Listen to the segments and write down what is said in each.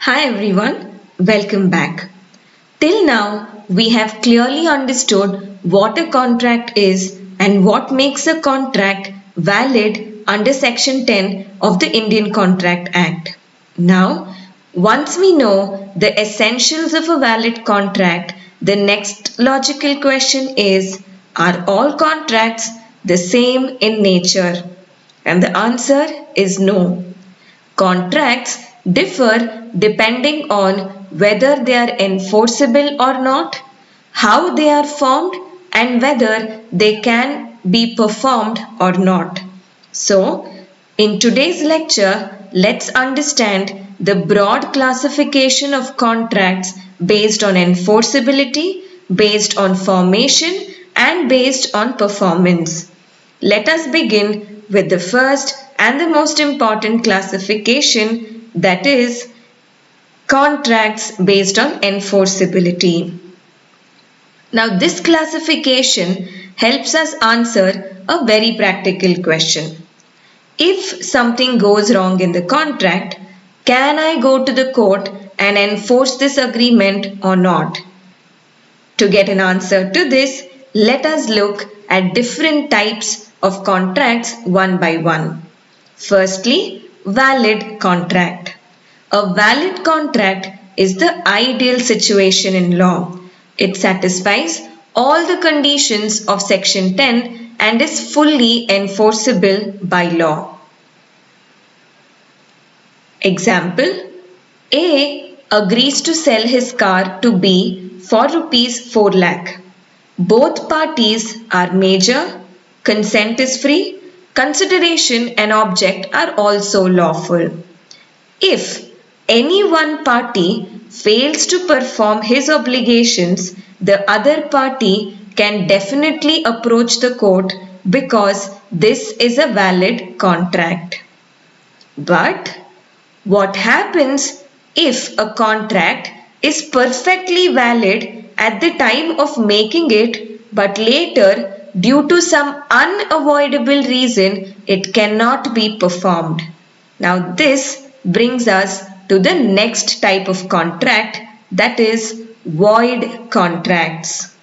Hi everyone, welcome back. Till now, we have clearly understood what a contract is and what makes a contract valid under Section 10 of the Indian Contract Act. Now, once we know the essentials of a valid contract, the next logical question is, are all contracts the same in nature? And the answer is no. Contracts differ depending on whether they are enforceable or not, how they are formed, and whether they can be performed or not. So, in today's lecture, let's understand the broad classification of contracts based on enforceability, based on formation, and based on performance. Let us begin with the first and the most important classification, that is contracts based on enforceability. Now this classification helps us answer a very practical question. If something goes wrong in the contract, can I go to the court and enforce this agreement or not? To get an answer to this, let us look at different types of contracts one by one. Firstly, valid contract. A valid contract is the ideal situation in law. It satisfies all the conditions of Section 10 and is fully enforceable by law. Example: A agrees to sell his car to B for rupees 4 lakh. Both parties are major, consent is free, consideration and object are also lawful. If any one party fails to perform his obligations, the other party can definitely approach the court because this is a valid contract. But what happens if a contract is perfectly valid at the time of making it, but later, due to some unavoidable reason, it cannot be performed? Now this brings us to the next type of contract, that is void contracts.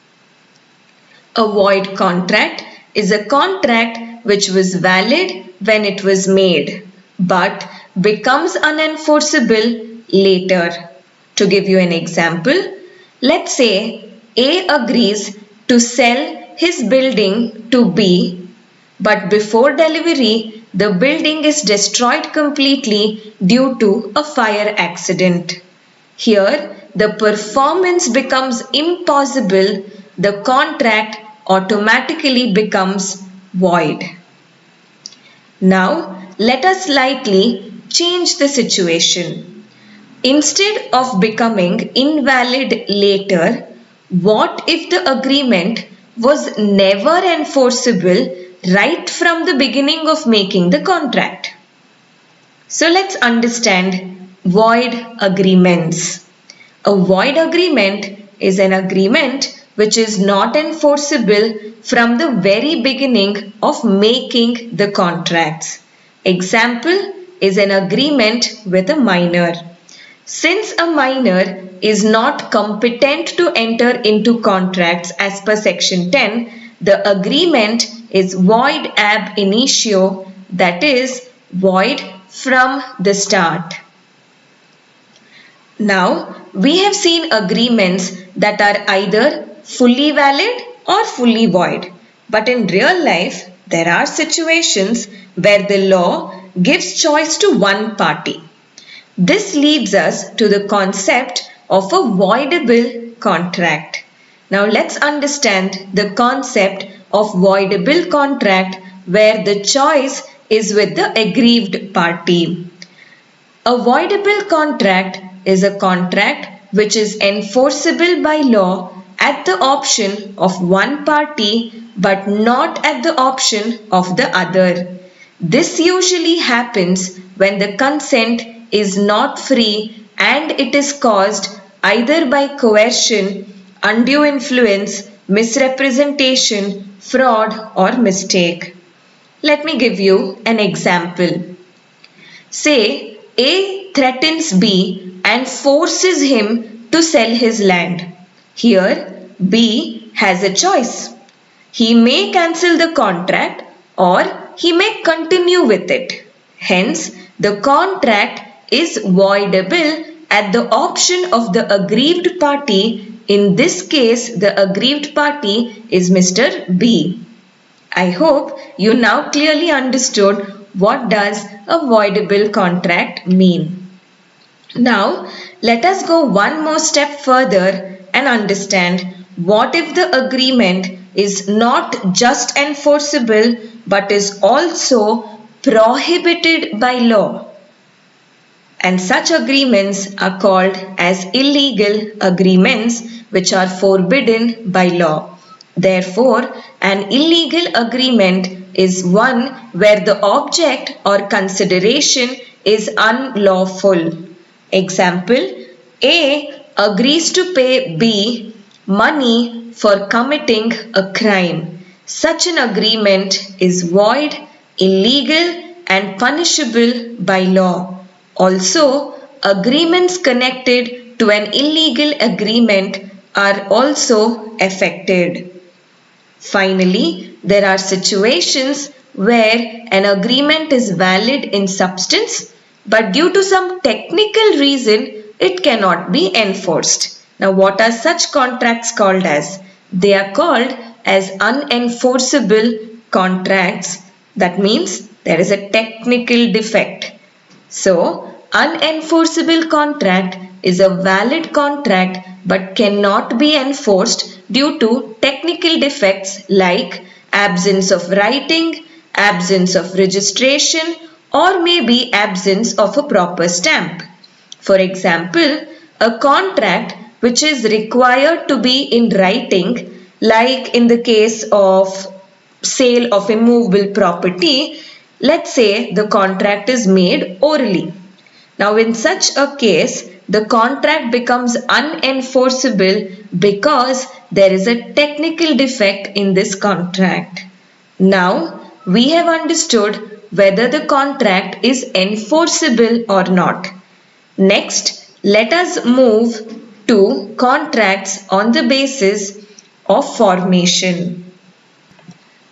A void contract is a contract which was valid when it was made but becomes unenforceable later. To give you an example, let's say A agrees to sell his building to B, but before delivery, the building is destroyed completely due to a fire accident. Here, the performance becomes impossible. The contract automatically becomes void. Now, let us slightly change the situation. Instead of becoming invalid later, what if the agreement was never enforceable right from the beginning of making the contract? So let's understand void agreements. A void agreement is an agreement which is not enforceable from the very beginning of making the contracts. Example is an agreement with a minor. Since a minor is not competent to enter into contracts as per Section 10, the agreement is void ab initio, that is void from the start. Now, we have seen agreements that are either fully valid or fully void. But in real life, there are situations where the law gives choice to one party. This leads us to the concept of a voidable contract. Now let's understand the concept of voidable contract where the choice is with the aggrieved party. A voidable contract is a contract which is enforceable by law at the option of one party but not at the option of the other. This usually happens when the consent is not free and it is caused either by coercion, undue influence, misrepresentation, fraud or mistake. Let me give you an example. Say A threatens B and forces him to sell his land. Here, B has a choice. He may cancel the contract or he may continue with it. Hence, the contract is voidable at the option of the aggrieved party. In this case, the aggrieved party is Mr. B. I hope you now clearly understood what does a voidable contract mean. Now, let us go one more step further and understand what if the agreement is not just enforceable but is also prohibited by law. And such agreements are called as illegal agreements which are forbidden by law. Therefore, an illegal agreement is one where the object or consideration is unlawful. Example, A agrees to pay B money for committing a crime. Such an agreement is void, illegal and punishable by law. Also, agreements connected to an illegal agreement are also affected. Finally, there are situations where an agreement is valid in substance, but due to some technical reason, it cannot be enforced. Now, what are such contracts called as? They are called as unenforceable contracts. That means there is a technical defect. So, unenforceable contract is a valid contract but cannot be enforced due to technical defects like absence of writing, absence of registration, or maybe absence of a proper stamp. For example, a contract which is required to be in writing, like in the case of sale of a movable property, let's say the contract is made orally. Now in such a case, the contract becomes unenforceable because there is a technical defect in this contract. Now we have understood whether the contract is enforceable or not. Next, let us move to contracts on the basis of formation.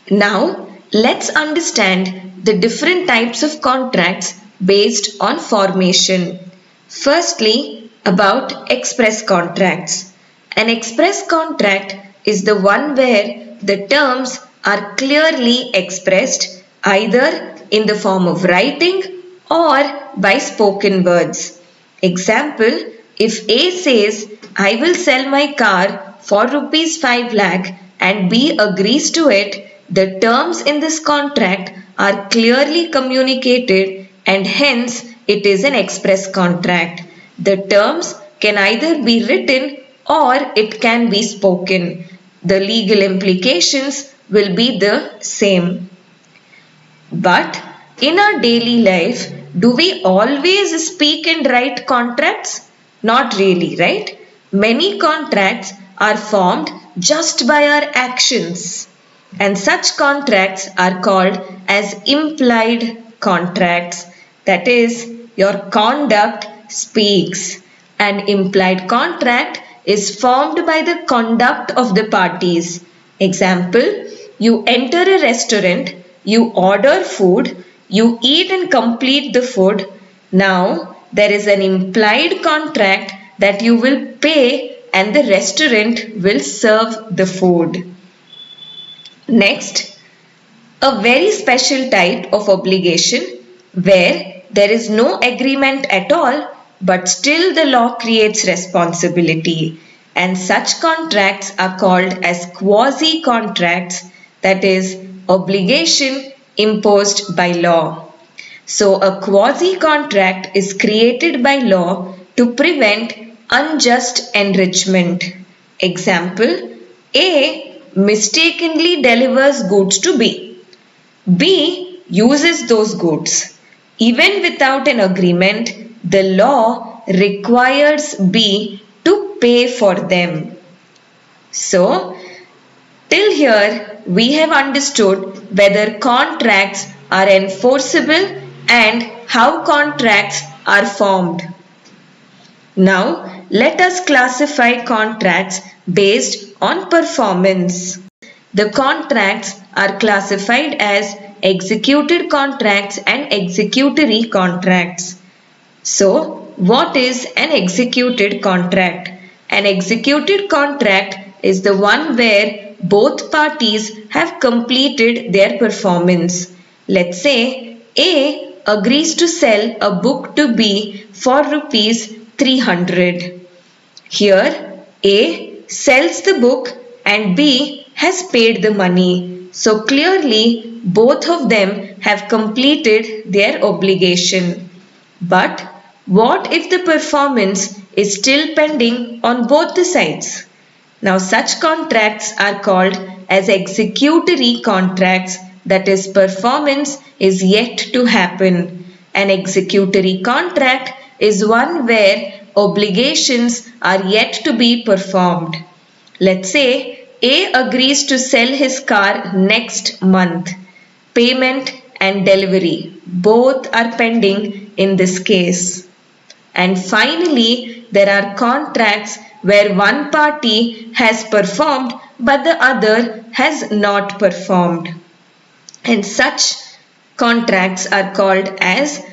Now let's understand the different types of contracts based on formation. Firstly, about express contracts. An express contract is the one where the terms are clearly expressed either in the form of writing or by spoken words. Example, if A says, I will sell my car for rupees 5 lakh and B agrees to it, the terms in this contract are clearly communicated and hence it is an express contract. The terms can either be written or it can be spoken. The legal implications will be the same. But in our daily life, do we always speak and write contracts? Not really, right? Many contracts are formed just by our actions, and such contracts are called as implied contracts. That is, your conduct speaks. An implied contract is formed by the conduct of the parties. Example, you enter a restaurant, you order food, you eat and complete the food. Now, there is an implied contract that you will pay and the restaurant will serve the food. Next, a very special type of obligation where there is no agreement at all but still the law creates responsibility, and such contracts are called as quasi-contracts, that is, obligation imposed by law. So a quasi-contract is created by law to prevent unjust enrichment. Example, A mistakenly delivers goods to B. B uses those goods. Even without an agreement, the law requires B to pay for them. So, till here we have understood whether contracts are enforceable and how contracts are formed. Now, let us classify contracts based on performance. The contracts are classified as executed contracts and executory contracts. So, what is an executed contract? An executed contract is the one where both parties have completed their performance. Let's say A agrees to sell a book to B for rupees 300. Here, A sells the book and B has paid the money. So clearly, both of them have completed their obligation. But what if the performance is still pending on both the sides? Now such contracts are called as executory contracts, that is, performance is yet to happen. An executory contract is one where obligations are yet to be performed. Let's say A agrees to sell his car next month. Payment and delivery both are pending in this case. And finally, there are contracts where one party has performed but the other has not performed. And such contracts are called as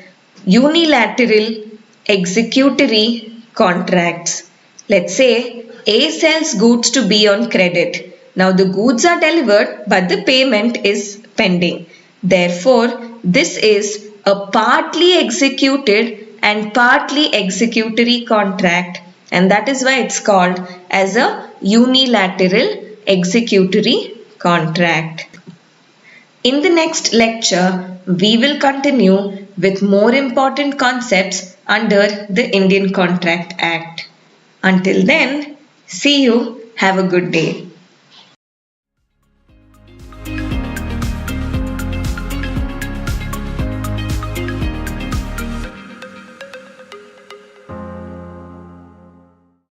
unilateral executory contracts. Let's say A sells goods to B on credit. Now the goods are delivered but the payment is pending. Therefore, this is a partly executed and partly executory contract, and that is why it's called as a unilateral executory contract. In the next lecture, we will continue with more important concepts under the Indian Contract Act. Until then, see you. Have a good day.